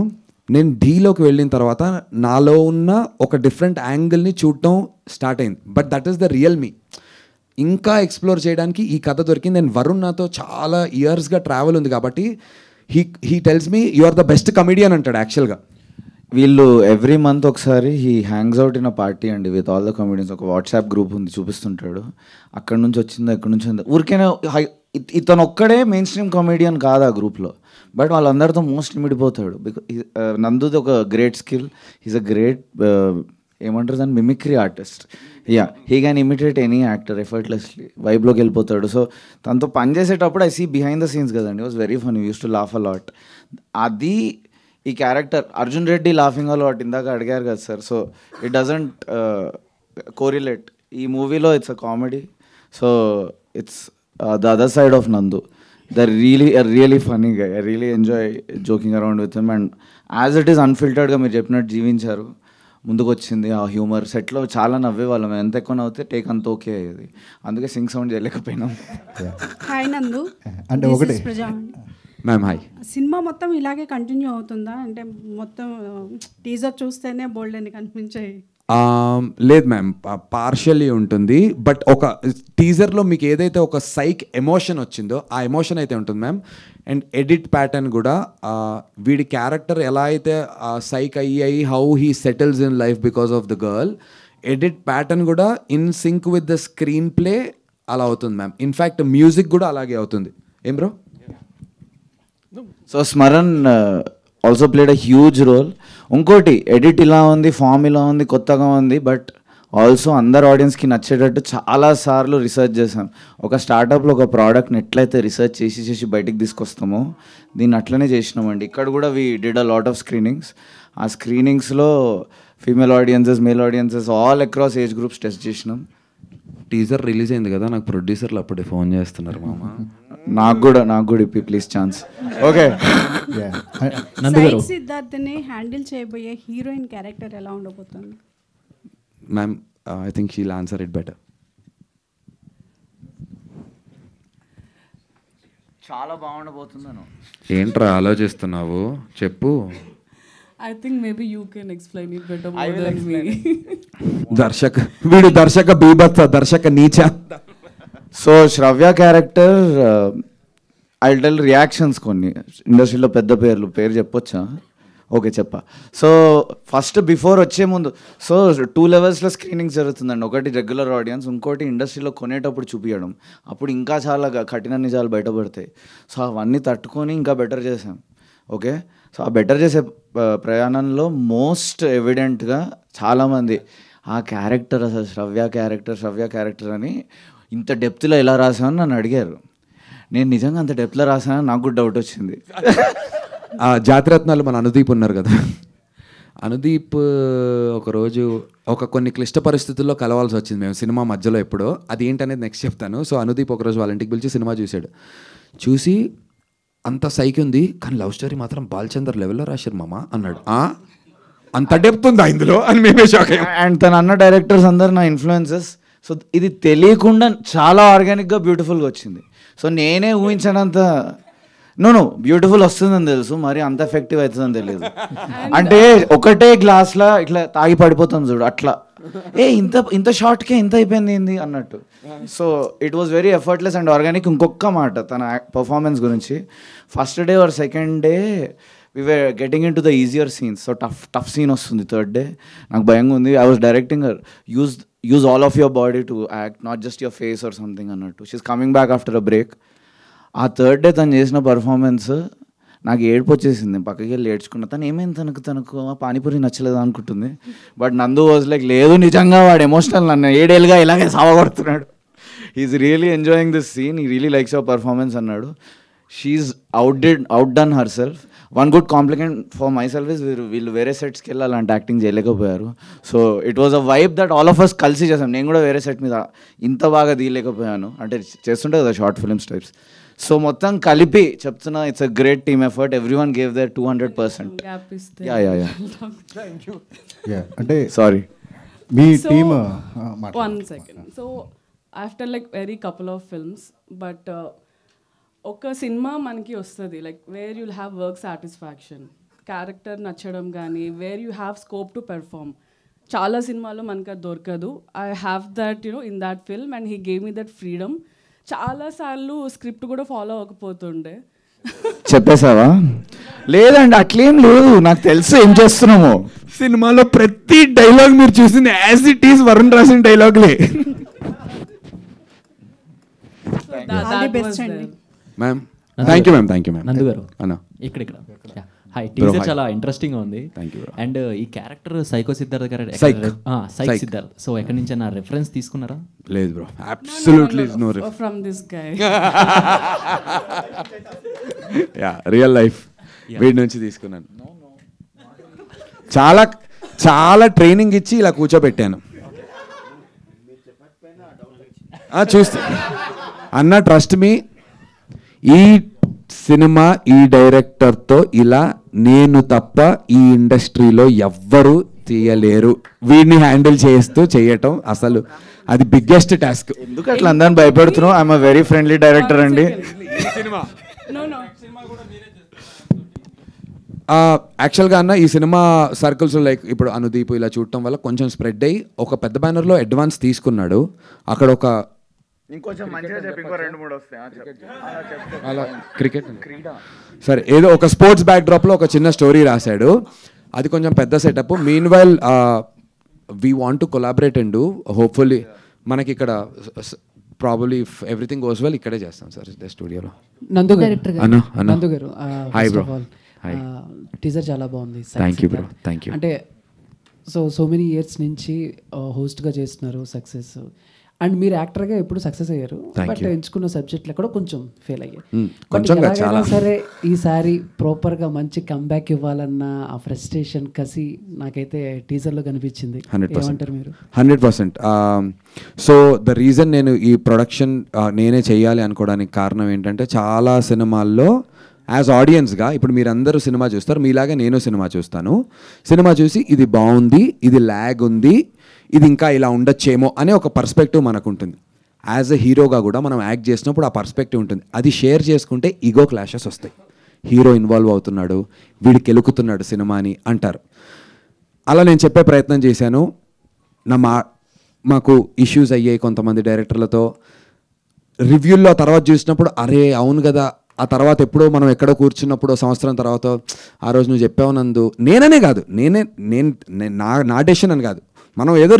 నేను డీలోకి వెళ్ళిన తర్వాత నాలో ఉన్న ఒక డిఫరెంట్ యాంగిల్ని చూడటం స్టార్ట్ అయింది. But that is the real me. ఇంకా ఎక్స్ప్లోర్ చేయడానికి ఈ కథ దొరికింది. నేను వరుణ్ నాతో చాలా ఇయర్స్గా ట్రావెల్ ఉంది కాబట్టి he tells me you are the best comedian అంటాడు. యాక్చువల్గా వీళ్ళు ఎవ్రీ మంత్ ఒకసారి he hangs out in a party అండి విత్ ఆల్ ద కమెడియన్స్. ఒక వాట్సాప్ గ్రూప్ ఉంది, చూపిస్తుంటాడు. అక్కడ నుంచి వచ్చిందో ఎక్కడి నుంచి వచ్చిందో ఊరికైనా. ఇతను ఒక్కడే మెయిన్ స్ట్రీమ్ కమెడియన్ కాదు ఆ గ్రూప్లో, బట్ వాళ్ళందరితో మోస్ట్ ఇమిడిపోతాడు. బికాజ్ నందుది ఒక great skill. Is a great ఏమంటారు దాన్ని, mimicry artist. Yeah, he can imitate any actor effortlessly. వైబ్లోకి వెళ్ళిపోతాడు. సో తనతో పని చేసేటప్పుడు I see behind the scenes కదండి, was very funny, used to laugh a lot. అది ఈ character Arjun Reddy laughing a lot ఇందాక అడిగారు కదా sir. So it doesn't correlate. ఈ మూవీలో it's a comedy. So it's the other side of Nandu. The really funny guy. I really enjoy joking around with him. And as it is అన్ఫిల్టర్డ్గా మీరు చెప్పినట్టు జీవించారు. ముందుకు వచ్చింది ఆ హ్యూమర్. సెట్లో చాలా నవ్వేవాళ్ళం. ఎంత ఎక్కువ నవ్వుతే టేక్ అంత ఓకే అయ్యేది. అందుకే సింగ్ సౌండ్ చేయలేకపోయినాం. హాయ్ నందు, అంటే ఒకటి మ్యామ్. హాయ్. సినిమా మొత్తం ఇలాగే కంటిన్యూ అవుతుందా? అంటే మొత్తం టీజర్ చూస్తేనే బోల్డ్ అని కనిపించాయి. లేదు మ్యామ్, పార్షియల్లీ ఉంటుంది. బట్ ఒక టీజర్లో మీకు ఏదైతే ఒక సైక్ ఎమోషన్ వచ్చిందో ఆ ఎమోషన్ అయితే ఉంటుంది మ్యామ్. అండ్ ఎడిట్ ప్యాటర్న్ కూడా వీడి క్యారెక్టర్ ఎలా అయితే సైక్ అయ్యి how he settles in life because of the girl, edit pattern కూడా in sync with the screenplay అలా అవుతుంది మ్యామ్. ఇన్ఫ్యాక్ట్ మ్యూజిక్ కూడా అలాగే అవుతుంది. ఏం bro? So Smaran also played a huge role. ఇంకోటి ఎడిట్ ఇలా ఉంది, ఫామ్ ఇలా ఉంది, కొత్తగా ఉంది, బట్ ఆల్సో అందరు ఆడియన్స్కి నచ్చేటట్టు చాలాసార్లు రీసెర్చ్ చేశాం. ఒక స్టార్టప్లో ఒక ప్రోడక్ట్ని ఎట్లయితే రీసెర్చ్ చేసి బయటికి తీసుకొస్తామో దీన్ని అట్లనే చేసినామండి. ఇక్కడ కూడా we did a lot of screenings. ఆ స్క్రీనింగ్స్లో female audiences, male audiences all across age groups test చేసినాం. టీజర్ రిలీజ్ అయింది కదా, నాకు ప్రొడ్యూసర్లు అప్పుడే ఫోన్ చేస్తున్నారు మామ. నాకు కూడా ఇప్పి ప్లీజ్ ఛాన్స్. ఓకే, సైక్ సిద్ధార్థ్ని హ్యాండిల్ చేయబోయే హీరోయిన్ క్యారెక్టర్ ఎలా ఉండబోతుంది? Ma'am I think she'll answer it better. చాలా బాగుండబోతుందను. ఏంట్రా ఆలోచిస్తున్నావు, చెప్పు. I think maybe you can explain it better more than me. దర్శక బీభత్స, దర్శక నీచ. So Shravya character I tell reactions కొన్ని ఇండస్ట్రీలో పెద్ద పేరు చెప్పొచ్చా? ఓకే చెప్పా. సో ఫస్ట్ బిఫోర్ వచ్చే ముందు 2 లెవెల్స్లో స్క్రీనింగ్స్ జరుగుతుందండి. ఒకటి రెగ్యులర్ ఆడియన్స్, ఇంకోటి ఇండస్ట్రీలో కొనేటప్పుడు చూపించడం. అప్పుడు ఇంకా చాలా కఠిన నిజాలు బయటపడతాయి. సో అవన్నీ తట్టుకొని ఇంకా బెటర్ చేసాం. ఓకే, సో ఆ బెటర్ చేసే ప్రయాణంలో మోస్ట్ ఎవిడెంట్గా చాలామంది ఆ క్యారెక్టర్ అసలు శ్రవ్య క్యారెక్టర్ అని ఇంత డెప్త్లో ఎలా రాసామని నన్ను అడిగారు. నేను నిజంగా అంత డెప్త్లో రాసానని నాకు కూడా డౌట్ వచ్చింది. జాతిరత్నాలు మన అనుదీప్ ఉన్నారు కదా, అనుదీప్ ఒకరోజు కొన్ని క్లిష్ట పరిస్థితుల్లో కలవాల్సి వచ్చింది మేము సినిమా మధ్యలో ఎప్పుడో. అది ఏంటనేది నెక్స్ట్ చెప్తాను. సో అనుదీప్ ఒకరోజు వాళ్ళ ఇంటికి పిలిచి సినిమా చూశాడు. చూసి అంత సైకి ఉంది కానీ లవ్ స్టోరీ మాత్రం బాలచందర్ లెవెల్లో రాశారు మామ అన్నాడు. అంత డెప్త్ ఉందా ఇందులో అని మేమే షాక్ అయ్యాం. అండ్ తన అన్న డైరెక్టర్స్ అందరు నా ఇన్ఫ్లుయెన్సెస్. సో ఇది తెలియకుండా చాలా ఆర్గానిక్గా బ్యూటిఫుల్గా వచ్చింది. సో నేనే ఊహించనంత బ్యూటిఫుల్ వస్తుందని తెలుసు, మరి అంత ఎఫెక్టివ్ అవుతుందని తెలియదు. అంటే ఒకటే గ్లాస్లో ఇట్లా తాగి పడిపోతాం చూడు, అట్లా ఇంత షార్ట్కే ఇంత అయిపోయింది ఏంది అన్నట్టు. So it was very effortless and organic. ఇంకొక మాట తన పర్ఫార్మెన్స్ గురించి, first day or second day we were getting into the easier scenes. So tough scene వస్తుంది థర్డ్ డే. నాకు భయంగా ఉంది. I was directing her, use all of your body to act, not just your face or something అన్నట్టు. She's coming back after a break. ఆ third day తను చేసిన performance నాకు ఏడుపు వచ్చేసింది. పక్కకి వెళ్ళి ఏడ్చుకున్నా. తను ఏమైంది, తనకు పానీపూరి నచ్చలేదు అనుకుంటుంది. బట్ నందు వాజ్ లైక్, లేదు నిజంగా వాడు ఎమోషనల్, నన్ను 7 ఏళ్ళుగా ఇలాగే సావగొడుతున్నాడు. He's really enjoying this scene, he really likes your performance అన్నాడు. She's outdone herself. One good compliment for myself is వీళ్ళు వేరే సెట్స్కి వెళ్ళి అలాంటి యాక్టింగ్ చేయలేకపోయారు. So it was a vibe that all of us కలిసి చేసాం. నేను కూడా వేరే సెట్ మీద ఇంత బాగా తీయలేకపోయాను, అంటే చేస్తుంటే కదా షార్ట్ ఫిల్మ్స్ టైప్స్. సో మొత్తం కలిపి చెప్తున్నా, it's a great team effort. Every one gave there 200%. అంటే sorry me team. One second. So after like very couple of films, but ఒక సినిమా మనకి వస్తుంది like where you'll have work satisfaction, character నచ్చడం కానీ where you have scope to perform. చాలా సినిమాలో మనకు అది దొరకదు. I have that in that film and he gave me that freedom. చాలాసార్లు స్క్రిప్ట్ కూడా ఫాలో అవ్వకపోతుండే. చెప్పేసావా? లేదండి అట్లేం లేదు, నాకు తెలుసు ఏం చేస్తున్నాము. సినిమాలో ప్రతి డైలాగ్ మీరు చూసింది యాజ్ ఇట్ ఈస్ వరుణ్ రాసిన డైలాగ్లే. Ma'am thank you ma'am. Nandu garu అన్న ఇక్కడ హాయ్, టీజర్ చాలా ఇంట్రెస్టింగ్ ఉంది. అండ్ ఈ character psycho Siddharth garu psych Siddharth. So ఎక్కడి నుంచి నా రెఫరెన్స్ తీసుకున్నారా? లేదు bro, absolutely no reference from this guy. Yeah, real life వీడి నుంచి తీసుకున్నాను. చాలా ట్రైనింగ్ ఇచ్చి ఇలా కూర్చోబెట్టాను. చూస్తా అన్న, ట్రస్ట్ మీ, ఈ సినిమా ఈ డైరెక్టర్తో ఇలా నేను తప్ప ఈ ఇండస్ట్రీలో ఎవ్వరూ తీయలేరు. వీడిని హ్యాండిల్ చేస్తూ చేయటం అసలు అది బిగ్గెస్ట్ టాస్క్. ఎందుకు అట్లా అందరిని భయపెడుతున్నావు? ఐఎమ్ వెరీ ఫ్రెండ్లీ డైరెక్టర్ అండి. యాక్చువల్గా అన్న ఈ సినిమా సర్కిల్స్ లైక్ ఇప్పుడు అనుదీప్ ఇలా చూడటం వల్ల కొంచెం స్ప్రెడ్ అయ్యి ఒక పెద్ద బ్యానర్లో అడ్వాన్స్ తీసుకున్నాడు. అక్కడ ఒక ఇంకొంచెం మంచిగా చెప్పి ఇంకో 2-3 వస్తాయి అలా క్రికెట్ సరే ఏదో ఒక స్పోర్ట్స్ బ్యాక్డ్రాప్లో ఒక చిన్న స్టోరీ రాశాడు. అది కొంచెం పెద్ద setup. Mean while we want to collaborate and do hopefully మనకి ఇక్కడ probably if everything goes well ఇక్కడే చేస్తాం సార్ స్టూడియోలో. నందు గారు హాయ్ బ్రో. టీజర్ చాలా బాగుంది. Thank you bro. Thank you. అంటే సో మెనీ ఇయర్స్ నుంచి హోస్ట్గా చేస్తున్నారు, సక్సెస్. అండ్ మీరు యాక్టర్గా ఎప్పుడు సక్సెస్ అయ్యారు, బట్ ఎంచుకున్న సబ్జెక్ట్లో కూడా కొంచెం ఫెయిల్ అయ్యారు. సరే ఈసారి ప్రాపర్గా మంచి కంబ్యాక్ ఇవ్వాలన్న ఆ ఫ్రస్ట్రేషన్, కసి నాకైతే టీజర్లో కనిపించింది. ఏమంటారు మీరు? 100%. సో ద రీజన్ నేను ఈ ప్రొడక్షన్ నేనే చేయాలి అనుకోవడానికి కారణం ఏంటంటే, చాలా సినిమాల్లో యాజ్ ఆడియన్స్గా ఇప్పుడు మీరందరూ సినిమా చూస్తారు, మీలాగా నేను సినిమా చూస్తాను. సినిమా చూసి ఇది బాగుంది, ఇది ల్యాగ్ ఉంది, ఇది ఇంకా ఇలా ఉండొచ్చేమో అనే ఒక పర్స్పెక్టివ్ మనకు ఉంటుంది. యాజ్ ఎ హీరోగా కూడా మనం యాక్ట్ చేసినప్పుడు ఆ పర్స్పెక్టివ్ ఉంటుంది. అది షేర్ చేసుకుంటే ఈగో క్లాషెస్ వస్తాయి. హీరో ఇన్వాల్వ్ అవుతున్నాడు, వీడికి ఎలుకుతున్నాడు సినిమా అని అంటారు. అలా నేను చెప్పే ప్రయత్నం చేశాను. మాకు ఇష్యూస్ అయ్యాయి కొంతమంది డైరెక్టర్లతో. రివ్యూల్లో తర్వాత చూసినప్పుడు అరే అవును కదా, ఆ తర్వాత ఎప్పుడో మనం ఎక్కడో కూర్చున్నప్పుడు సంవత్సరం తర్వాత ఆ రోజు నువ్వు చెప్పావు నందు, నేననే కాదు, నేను నా డెసిషన్ అని కాదు, మనం ఏదో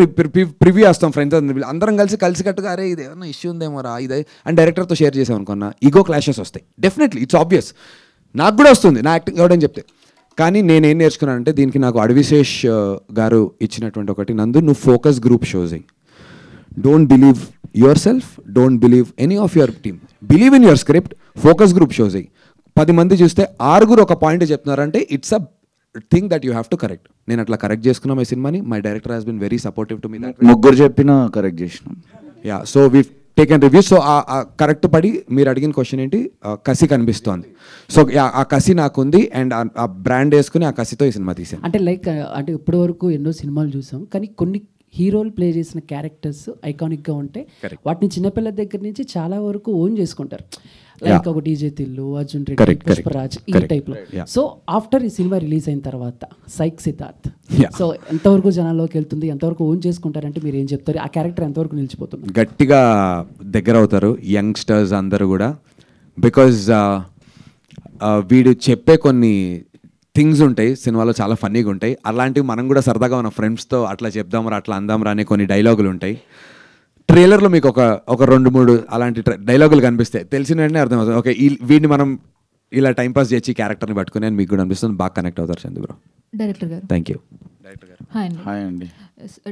ప్రివ్యూ వేస్తాం ఫ్రెండ్స్ అందరం కలిసికట్టుగా అరే ఇది ఏమన్నా ఇష్యూ ఉందేమో రా ఇదే అని డైరెక్టర్తో షేర్ చేసాం అనుకున్నా, ఈగో క్లాషెస్ వస్తాయి. డెఫినెట్లీ ఇట్స్ ఆబ్వియస్, నాకు కూడా వస్తుంది నా యాక్టింగ్ ఎవడని చెప్తే. కానీ నేనేం నేర్చుకున్నానంటే, దీనికి నాకు అడవిశేష్ గారు ఇచ్చినటువంటి ఒకటి, నందు నువ్వు ఫోకస్ గ్రూప్ షోస్ అయ్యి, don't believe yourself, don't believe any of your team, believe in your script, focus group shows అయ్యి. 10 మంది చూస్తే 6 ఒక పాయింట్ చెప్తున్నారంటే it's a thing that you have to correct. నేను అట్లా కరెక్ట్ చేసుకున్నాం ఈ సినిమాని. My director has been very supportive to me. ముగ్గురు చెప్పినా కరెక్ట్ చేసినాం. Yeah, so we taken review. So ఆ కరెక్ట్ పడి మీరు అడిగిన క్వశ్చన్ ఏంటి, కసి కనిపిస్తోంది. సో ఆ కసి నాకుంది అండ్ ఆ బ్రాండ్ వేసుకుని ఆ కసితో ఈ సినిమా తీసాను. అంటే లైక్ అంటే ఇప్పటి వరకు ఎన్నో సినిమాలు చూసాం, కానీ కొన్ని హీరోలు ప్లే చేసిన క్యారెక్టర్స్ ఐకానిక్గా ఉంటాయి. వాటిని చిన్నపిల్లల దగ్గర నుంచి చాలా వరకు ఓన్ చేసుకుంటారు. లైక్ ఒక డీజే తిల్లు, అర్జున్ రెడ్డి, పుష్పరాజ్, ఈ టైప్లో. సో ఆఫ్టర్ ఈ సినిమా రిలీజ్ అయిన తర్వాత సైక్ సిద్ధార్థ్ సో ఎంతవరకు జనాల్లోకి వెళ్తుంది, ఎంతవరకు ఓన్ చేసుకుంటారంటే మీరు ఏం చెప్తారు? ఆ క్యారెక్టర్ ఎంతవరకు నిలిచిపోతుంది? గట్టిగా దగ్గర అవుతారు యంగ్స్టర్స్ అందరూ కూడా. బికాజ్ వీడు చెప్పే కొన్ని థింగ్స్ ఉంటాయి సినిమాలో, చాలా ఫన్నీగా ఉంటాయి. అలాంటివి మనం కూడా సరదాగా మన ఫ్రెండ్స్తో అట్లా చెప్దాంరా అట్లా అందాంరా అనే కొన్ని డైలాగులు ఉంటాయి. ట్రైలర్లో మీకు ఒక 2-3 అలాంటి డైలాగులు కనిపిస్తాయి. తెలిసిన వెంటనే అర్థమవుతుంది, ఓకే వీడిని మనం ఇలా టైంపాస్ చేసి క్యారెక్టర్ని పట్టుకుని అని మీకు కూడా అనిపిస్తుంది. బాగా కనెక్ట్ అవుతారు చందు బ్రో. డైరెక్టర్ గారు థ్యాంక్ యూ. హాయ్ అండి.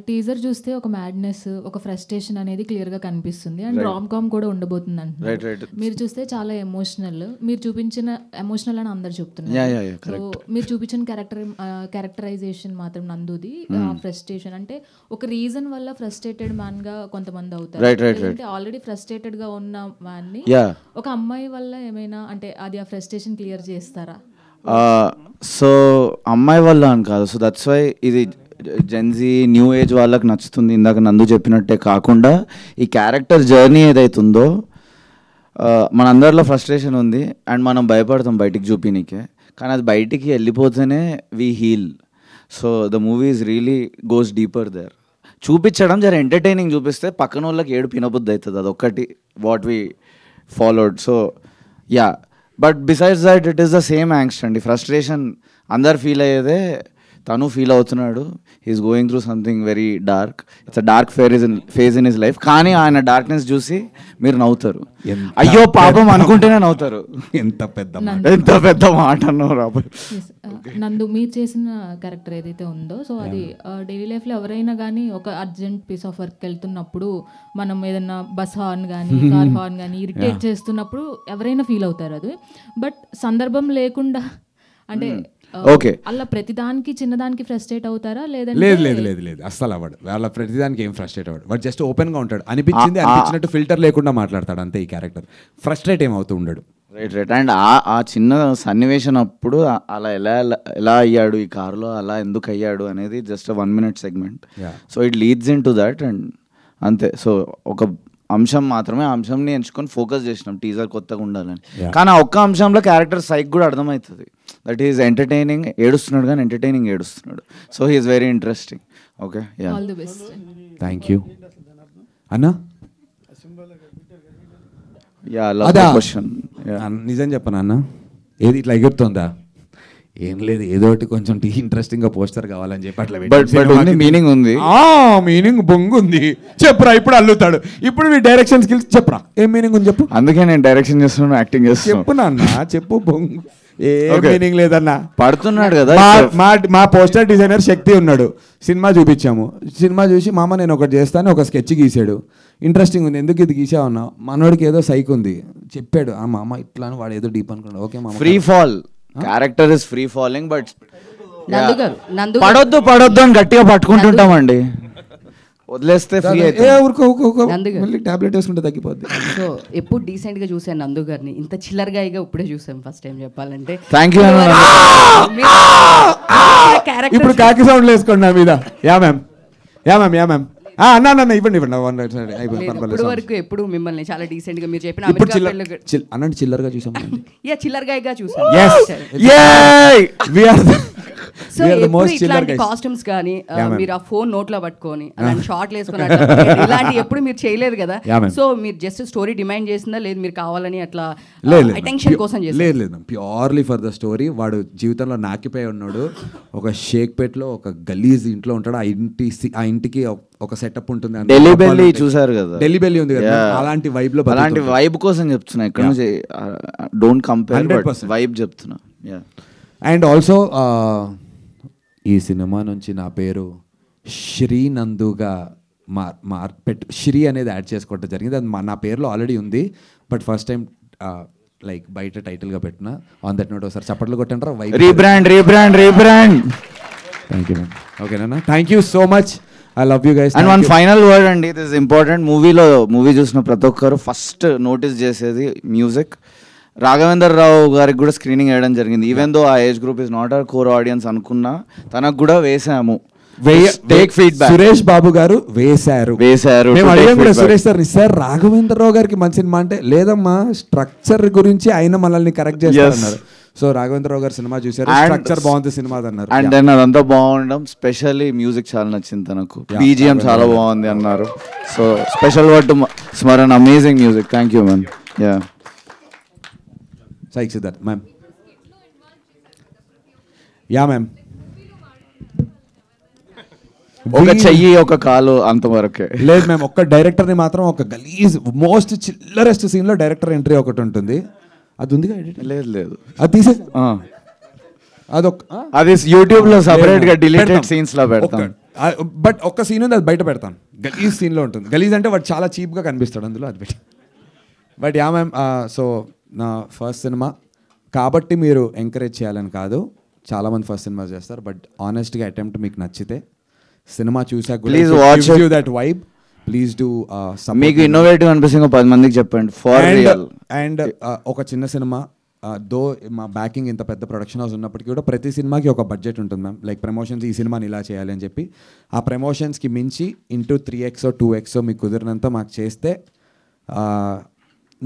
టీజర్ చూస్తే ఒక మ్యాడ్నెస్, ఒక ఫ్రస్ట్రేషన్ అనేది క్లియర్గా కనిపిస్తుంది. అండ్ రామ్ కామ్ కూడా ఉండబోతుంది అంటున్నారు. మీరు చూస్తే చాలా ఎమోషనల్, మీరు చూపించిన ఎమోషనల్ అని అందరు చెప్తున్నారు. సో మీరు చూపించిన క్యారెక్టరైజేషన్ మాత్రం నందుది ఫ్రస్ట్రేషన్ అంటే ఒక రీజన్ వల్ల ఫ్రస్ట్రేటెడ్ మ్యాన్ గా కొంతమంది అవుతారు. అంటే ఆల్రెడీ ఫ్రస్ట్రేటెడ్ గా ఉన్న మ్యాన్ ని ఒక అమ్మాయి వల్ల ఏమైనా అంటే అది ఆ ఫ్రస్ట్రేషన్ క్లియర్ చేస్తారా? సో అమ్మాయి వల్ల అని కాదు. సో దట్స్ వై ఇది జెన్జీ న్యూ ఏజ్ వాళ్ళకి నచ్చుతుంది. ఇందాక నందు చెప్పినట్టే కాకుండా ఈ క్యారెక్టర్ జర్నీ ఏదైతుందో మనందరిలో ఫ్రస్ట్రేషన్ ఉంది అండ్ మనం భయపడతాం బయటికి చూపినీకే, కానీ అది బయటికి వెళ్ళిపోతేనే we heal. So the movie is really goes deeper there. చూపించడం జర ఎంటర్టైనింగ్ చూపిస్తే పక్కన వాళ్ళకి ఏడు పినబుద్ధి అవుతుంది, అదొక్కటి what we followed. So yeah, but besides that it is the same angst అండి. ఫ్రస్ట్రేషన్ అందరు ఫీల్ అయ్యేదే, తను ఫీల్ అవుతున్నాడు. He's going through something very dark. It's a dark phase in his life. కానీ ఆయన డార్క్నెస్ చూసి మీరు నవ్వుతారు, అయ్యో పాపం అనుకుంటేనే నవ్వుతారు. ఎంత పెద్ద మాట అన్నారు రాబోయ్. నందు మీరు చేసిన క్యారెక్టర్ ఏదైతే ఉందో, సో అది డైలీ లైఫ్లో ఎవరైనా కానీ ఒక అర్జెంట్ పీస్ ఆఫ్ వర్క్ వెళ్తున్నప్పుడు మనం ఏదైనా బస్ హార్న్ కానీ కార్ హార్న్ కానీ ఇరిటేట్ చేస్తున్నప్పుడు ఎవరైనా ఫీల్ అవుతారు అది. బట్ సందర్భం లేకుండా అంటే అలా ప్రతిదానికి చిన్నదానికి ఫ్రస్ట్రేట్ అవుతారా? లేదు అస్సలు అవ్వడు. వాళ్ళ ప్రతిదానికి ఏం ఫ్రస్ట్రేట్ అవ్వడు. వాడు జస్ట్ ఓపెన్గా ఉంటాడు, అనిపించినట్టు ఫిల్టర్ లేకుండా మాట్లాడతాడు అంతే. ఈ క్యారెక్టర్ ఫ్రస్ట్రేట్ ఏమవుతూ ఉండడు. రైట్. అండ్ ఆ చిన్న సన్నివేశం అప్పుడు అలా ఎలా అయ్యాడు ఈ కారులో, అలా ఎందుకు అయ్యాడు అనేది just 1 minute segment. So it leads in to that and అంతే. సో ఒక అంశం మాత్రమే, ఆ అంశంని ఎంచుకొని ఫోకస్ చేసినాం టీజర్ కొత్తగా ఉండాలని. కానీ ఆ ఒక్క అంశంలో క్యారెక్టర్ సైక్ కూడా అర్థమవుతుంది. దట్ ఈస్ ఎంటర్టైనింగ్, ఏడుస్తున్నాడు కానీ ఎంటర్టైనింగ్ ఏడుస్తున్నాడు. So he's very interesting. Okay, yeah, all the best. Thank you అన్న. Yeah, love the question. నిజం చెప్పనా అన్న, ఏది ఇట్లా ఎగురుతుందా? ఏం లేదు, ఏదో ఒకటి కొంచెం ఇంట్రెస్టింగ్ గా పోస్టర్ కావాలని చెప్పి అట్లా మీనింగ్ ఉంది, మీనింగ్ బొంగు ఉంది. చెప్పురా, ఇప్పుడు అల్లుతాడు. ఇప్పుడు మీ డైరెక్షన్ స్కిల్స్ చెప్పురా, ఏం మీనింగ్ ఉంది చెప్పు. అందుకే నేను డైరెక్షన్ చేస్తున్నాను, యాక్టింగ్ చేస్తున్నాను. చెప్పు నాన్న, చెప్పు. బొంగు ఏ మీనింగ్ లేదన్నా, పడుతున్నాడు కదా. మా పోస్టర్ డిజైనర్ శక్తి ఉన్నాడు, సినిమా చూపించాము. సినిమా చూసి మామ నేను ఒకటి చేస్తాను, ఒక స్కెచ్ గీసాడు. ఇంట్రెస్టింగ్ ఉంది, ఎందుకు ఇది గీసావన్నా? మనోడికి ఏదో సైక్ ఉంది చెప్పాడు. ఆ మామ ఇట్లా వాడు ఏదో డీప్ అనుకున్నాడు. ఓకే మామ, free fall character is free falling, but నందు పడొద్దు అని గట్టిగా పట్టుకుంటుంటామండి, వదిలేస్తే ఫ్రీ అయితే టాబ్లెట్ వేసుకుంటే తగ్గిపోద్ది. సో ఎప్పుడు డీసెంట్ గా చూసాను నందు గారిని, ఇంత చిల్లర్ గాయిగా ఇప్పుడే చూసాం ఫస్ట్ టైం చెప్పాలంటే. Thank you. ఇప్పుడు కాకి సౌండ్ వేసుకోండి నా మీద. Yeah ma'am, yeah ma'am, yeah ma'am. అన్న ఇవ్వండి ఇప్పుడు వరకు ఎప్పుడు మిమ్మల్ని చాలా డీసెంట్ గా మీరు చెప్పిన అన్నట్టు చిల్లర్ గా చూసాం. చిల్లర్ గాయిగా చూసాం. సో ఇట్లాంటి కాస్ట్యూమ్స్ కానీ మీరు ఆ ఫోన్ నోట్లో పట్టుకొని అలాంటి షార్ట్లు వేసుకొని ఇలాంటి ఎప్పుడు మీరు చేయలేదు కదా. సో మీరు జస్ట్ స్టోరీ డిమాండ్ చేసిందా, లేదు మీరు కావాలని అట్లా అటెన్షన్ కోసం చేశారు? లేదు, ప్యూర్లీ ఫర్ ద స్టోరీ. వాడు జీవితంలో నాకిపోయి ఉన్నాడు, ఒక షేక్పేట్లో ఒక గలీజ్ ఇంట్లో ఉంటాడు. ఆ ఇంటికి ఒక సెటప్ ఉంటుంది. ఢిల్లీ బెల్లి చూసారు కదా, ఢిల్లీ బెల్లి ఉంది కదా, అలాంటి వైబ్ లో, అలాంటి వైబ్ కోసం చెప్తున్నా. ఇక్కడ నుంచి డోంట్ కంపేర్, వైబ్ చెప్తున్నా. అండ్ ఆల్సో ఈ సినిమా నుంచి నా పేరు శ్రీనందుగా శ్రీ అనేది యాడ్ చేసుకోవడం జరిగింది. అది నా పేరులో ఆల్రెడీ ఉంది, బట్ ఫస్ట్ టైం లైక్ బయట టైటిల్గా పెట్టిన. ఆన్ దట్ నోట్ ఒకసారి చప్పట్లు కొట్టంటారా? రీబ్రాండ్. Thank you ma'am. ఓకేనా, thank you so much. I love you guys. And one final word అండి, this is important. మూవీ చూసిన ప్రతి ఒక్కరు ఫస్ట్ నోటీస్ చేసేది మ్యూజిక్. రాఘవేందర్ రావు గారికి కూడా స్క్రీనింగ్ వేయడం జరిగింది. ఈవెన్ దో ఆ age group is not our core audience అనుకున్నా, తనకు కూడా వేసాము. Take feedback. సురేష్ బాబు గారు వేశారు. సురేష్ సార్ రాఘవేంద్ర రావు గారికి మంచి సినిమా అంటే, లేదమ్మా స్ట్రక్చర్ గురించి ఆయన మనల్ని కరెక్ట్ చేస్తున్నారు. సో రాఘవేంద్రరావు గారు సినిమా చూసారు, స్ట్రక్చర్ బాగుంది సినిమా అన్నారు. అండ్ దెన్ అదంతా బాగుండడం, స్పెషల్లీ మ్యూజిక్ చాలా నచ్చింది తనకు, బీజిఎం చాలా బాగుంది అన్నారు. So special word to Smaran, amazing music. Thank you ma'am. Yeah, psych Siddharth ma'am. Yeah ma'am. ఒక చెయ్యి ఒక కాలు అంతవరకే. లేదు మ్యామ్, ఒక్క డైరెక్టర్ని మాత్రం ఒక గలీజ్ మోస్ట్ చిల్లరెస్ట్ సీన్లో డైరెక్టర్ ఎంట్రీ ఒకటి ఉంటుంది. అది ఉంది. లేదు, అది తీసే అది యూట్యూబ్ లో సెపరేట్ గా డిలీటెడ్ సీన్స్ లో పెడతాం. బట్ ఒక్క సీన్ ఉంది, అది బయట పెడతాను. గలీజ్ సీన్ లో ఉంటుంది. గలీజ్ అంటే వాడు చాలా చీప్ గా కనిపిస్తాడు అందులో, అది పెట్టి. బట్ యా మ్యామ్, సో నా ఫస్ట్ సినిమా కాబట్టి మీరు ఎంకరేజ్ చేయాలని కాదు, చాలా మంది ఫస్ట్ సినిమా చేస్తారు. బట్ ఆనెస్ట్ గా అటెంప్ట్ మీకు నచ్చితే సినిమా చూసాక please watch that vibe. Please do మీకు ఇన్నోవేటివ్ అనిపిస్తుంది 10 మందికి చెప్పండి. For real. అండ్ ఒక చిన్న సినిమా దో మా బ్యాకింగ్ ఇంత పెద్ద ప్రొడక్షన్ హౌస్ ఉన్నప్పటికీ కూడా ప్రతి సినిమాకి ఒక బడ్జెట్ ఉంటుంది మ్యామ్. లైక్ ప్రమోషన్స్, ఈ సినిమాని ఇలా చేయాలి అని చెప్పి ఆ ప్రమోషన్స్కి మించి ఇంటూ 3x 2x మీకు కుదిరినంత మాకు చేస్తే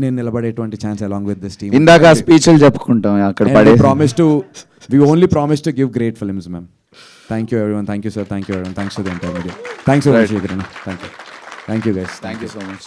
నేను నిలబడేటువంటి chance along with this team. ఇందాక స్పీచ్లు చెప్పుకుంటాం అక్కడ. We only promise to give great films, ma'am. Thank you everyone. Thank you sir. Thank you everyone. Thanks to the entire media. Thanks so much, Shekharana. Thank you. Thank you guys. Thank you so much.